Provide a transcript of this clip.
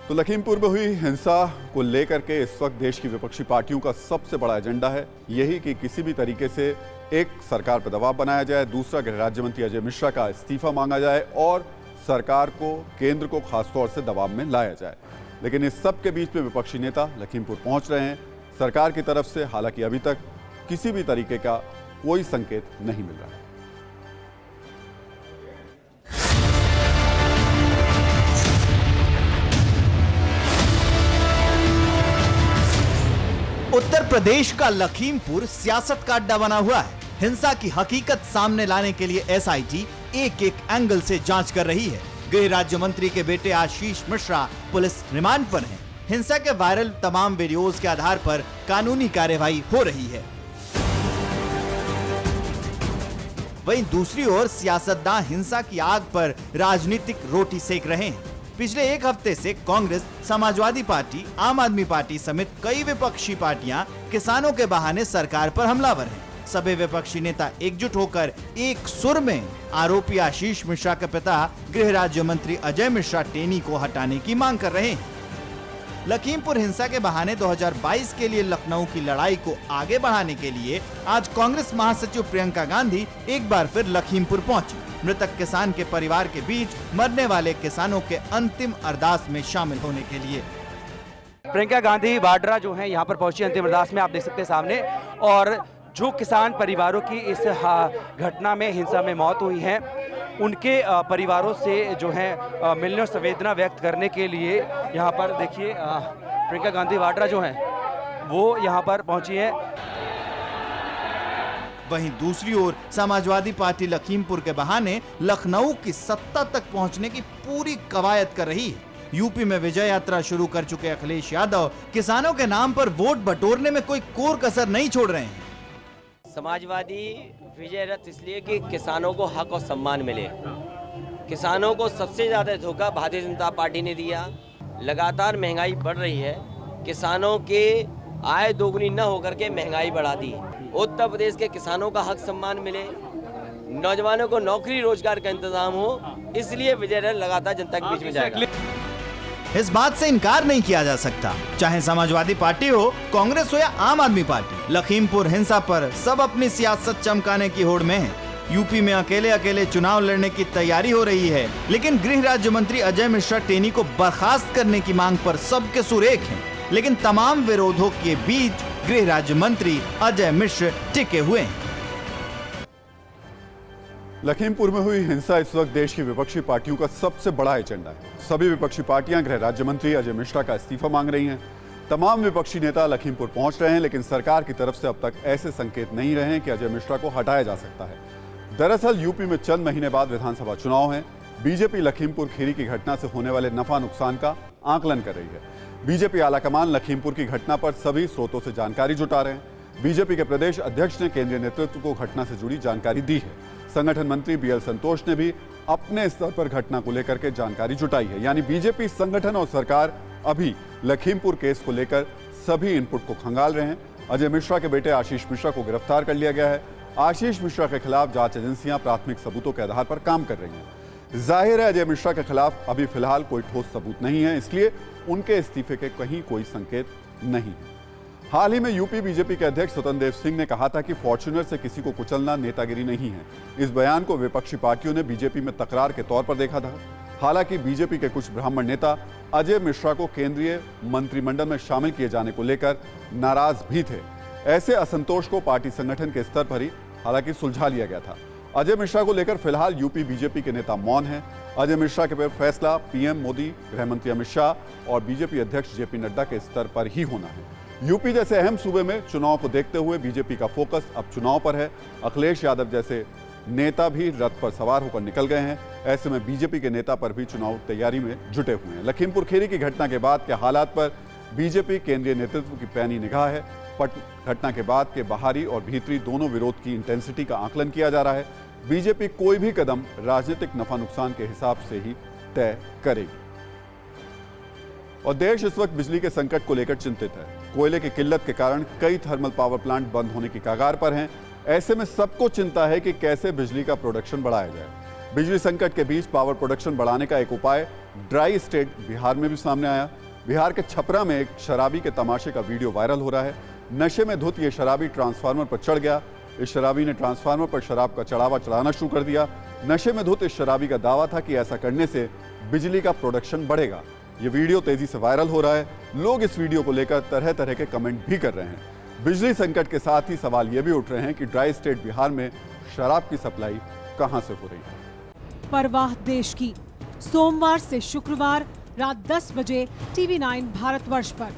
तो लखीमपुर में हुई हिंसा को लेकर के इस वक्त देश की विपक्षी पार्टियों का सबसे बड़ा एजेंडा है यही कि किसी भी तरीके से एक सरकार पर दबाव बनाया जाए, दूसरा गृह राज्य मंत्री अजय मिश्रा का इस्तीफा मांगा जाए और सरकार को, केंद्र को खासतौर से दबाव में लाया जाए। लेकिन इस सब के बीच में विपक्षी नेता लखीमपुर पहुंच रहे हैं। सरकार की तरफ से हालांकि अभी तक किसी भी तरीके का कोई संकेत नहीं मिल रहा है। उत्तर प्रदेश का लखीमपुर सियासत का अड्डा बना हुआ है। हिंसा की हकीकत सामने लाने के लिए एसआईटी एक एक एंगल से जांच कर रही है। गृह राज्य मंत्री के बेटे आशीष मिश्रा पुलिस रिमांड पर हैं। हिंसा के वायरल तमाम वीडियोस के आधार पर कानूनी कार्यवाही हो रही है। वहीं दूसरी ओर सियासतदान हिंसा की आग पर राजनीतिक रोटी सेक रहे हैं। पिछले एक हफ्ते से कांग्रेस, समाजवादी पार्टी, आम आदमी पार्टी समेत कई विपक्षी पार्टियां किसानों के बहाने सरकार पर हमलावर हैं। सभी विपक्षी नेता एकजुट होकर एक सुर में आरोपी आशीष मिश्रा के पिता गृह राज्य मंत्री अजय मिश्रा टेनी को हटाने की मांग कर रहे हैं। लखीमपुर हिंसा के बहाने 2022 के लिए लखनऊ की लड़ाई को आगे बढ़ाने के लिए आज कांग्रेस महासचिव प्रियंका गांधी एक बार फिर लखीमपुर पहुंची। मृतक किसान के परिवार के बीच मरने वाले किसानों के अंतिम अरदास में शामिल होने के लिए प्रियंका गांधी वाड्रा जो है यहाँ पर पहुंची अंतिम अरदास में। आप देख सकते हैं सामने, और जो किसान परिवारों की इस घटना में, हिंसा में मौत हुई है, उनके परिवारों से जो है मिलने और संवेदना व्यक्त करने के लिए यहाँ पर देखिए प्रियंका गांधी वाड्रा जो है वो यहाँ पर पहुंची है। वहीं दूसरी ओर समाजवादी पार्टी लखीमपुर के बहाने लखनऊ की सत्ता तक पहुंचने की पूरी कवायद कर रही है। यूपी में विजय यात्रा शुरू कर चुके अखिलेश यादव किसानों के नाम पर वोट बटोरने में कोई कोर कसर नहीं छोड़ रहे हैं। समाजवादी विजय रथ इसलिए कि किसानों को हक और सम्मान मिले। किसानों को सबसे ज्यादा धोखा भारतीय जनता पार्टी ने दिया। लगातार महंगाई बढ़ रही है, किसानों के आय दोगुनी न होकर के महंगाई बढ़ा दी। उत्तर प्रदेश के किसानों का हक सम्मान मिले, नौजवानों को नौकरी रोजगार का इंतजाम हो, इसलिए विजय रथ लगातार जनता के बीच में जाएगा। इस बात से इनकार नहीं किया जा सकता, चाहे समाजवादी पार्टी हो, कांग्रेस हो या आम आदमी पार्टी। लखीमपुर हिंसा पर सब अपनी सियासत चमकाने की होड़ में है। यूपी में अकेले अकेले चुनाव लड़ने की तैयारी हो रही है, लेकिन गृह राज्य मंत्री अजय मिश्रा टेनी को बर्खास्त करने की मांग पर सबके सुर एक हैं। लेकिन तमाम विरोधों के बीच गृह राज्य मंत्री अजय मिश्र टिके हुए हैं। लखीमपुर में हुई हिंसा इस वक्त देश की विपक्षी पार्टियों का सबसे बड़ा एजेंडा है। सभी विपक्षी पार्टियां गृह राज्य मंत्री अजय मिश्रा का इस्तीफा मांग रही हैं। तमाम विपक्षी नेता लखीमपुर पहुंच रहे हैं, लेकिन सरकार की तरफ से अब तक ऐसे संकेत नहीं रहे हैं कि अजय मिश्रा को हटाया जा सकता है। दरअसल यूपी में चंद महीने बाद विधानसभा चुनाव हैं। बीजेपी लखीमपुर खीरी की घटना से होने वाले नफा नुकसान का आकलन कर रही है। बीजेपी आलाकमान लखीमपुर की घटना पर सभी स्रोतों से जानकारी जुटा रहे हैं। बीजेपी के प्रदेश अध्यक्ष ने केंद्रीय नेतृत्व को घटना से जुड़ी जानकारी दी है। संगठन मंत्री बीएल संतोष ने भी अपने स्तर पर घटना को लेकर के जानकारी जुटाई है। यानी बीजेपी संगठन और सरकार अभी लखीमपुर केस को लेकर सभी इनपुट को खंगाल रहे हैं। अजय मिश्रा के बेटे आशीष मिश्रा को गिरफ्तार कर लिया गया है। आशीष मिश्रा के खिलाफ जांच एजेंसियां प्राथमिक सबूतों के आधार पर काम कर रही हैं। जाहिर है अजय मिश्रा के खिलाफ अभी फिलहाल कोई ठोस सबूत नहीं है, इसलिए उनके इस्तीफे के कहीं कोई संकेत नहीं है। हाल ही में यूपी बीजेपी के अध्यक्ष स्वतंत्र देव सिंह ने कहा था कि फॉर्च्यूनर से किसी को कुचलना नेतागिरी नहीं है। इस बयान को विपक्षी पार्टियों ने बीजेपी में तकरार के तौर पर देखा था। हालांकि बीजेपी के कुछ ब्राह्मण नेता अजय मिश्रा को केंद्रीय मंत्रिमंडल में शामिल किए जाने को लेकर नाराज भी थे। ऐसे असंतोष को पार्टी संगठन के स्तर पर ही हालांकि सुलझा लिया गया था। अजय मिश्रा को लेकर फिलहाल यूपी बीजेपी के नेता मौन हैं। अजय मिश्रा के फैसला पीएम मोदी, गृह मंत्री अमित शाह और बीजेपी अध्यक्ष जेपी नड्डा के स्तर पर ही होना है। यूपी जैसे अहम सूबे में चुनाव को देखते हुए बीजेपी का फोकस अब चुनाव पर है। अखिलेश यादव जैसे नेता भी रथ पर सवार होकर निकल गए हैं। ऐसे में बीजेपी के नेता पर भी चुनाव तैयारी में जुटे हुए हैं। लखीमपुर खीरी की घटना के बाद के हालात पर बीजेपी केंद्रीय नेतृत्व की पैनी निगाह है। घटना के बाद के बाहरी और भीतरी दोनों विरोध की इंटेंसिटी का आकलन किया जा रहा है। बीजेपी कोई भी कदम राजनीतिक नफा नुकसान के हिसाब से ही तय करेगी। और देश इस वक्त बिजली के संकट को लेकर चिंतित है। कोयले की किल्लत के कारण कई थर्मल पावर प्लांट बंद होने की कगार पर हैं। ऐसे में सबको चिंता है कि कैसे बिजली का प्रोडक्शन बढ़ाया जाए। बिजली संकट के बीच पावर प्रोडक्शन बढ़ाने का एक उपाय ड्राई स्टेट बिहार में भी सामने आया। बिहार के छपरा में एक शराबी के तमाशे का वीडियो वायरल हो रहा है। नशे में धुत ये शराबी ट्रांसफार्मर पर चढ़ गया। इस शराबी ने ट्रांसफार्मर पर शराब का चढ़ावा चढ़ाना शुरू कर दिया। नशे में धुत इस शराबी का दावा था कि ऐसा करने से बिजली का प्रोडक्शन बढ़ेगा। ये वीडियो तेजी से वायरल हो रहा है। लोग इस वीडियो को लेकर तरह तरह के कमेंट भी कर रहे हैं। बिजली संकट के साथ ही सवाल ये भी उठ रहे हैं कि ड्राई स्टेट बिहार में शराब की सप्लाई कहां से हो रही है। परवाह देश की, सोमवार से शुक्रवार रात 10 बजे TV9 भारतवर्ष पर।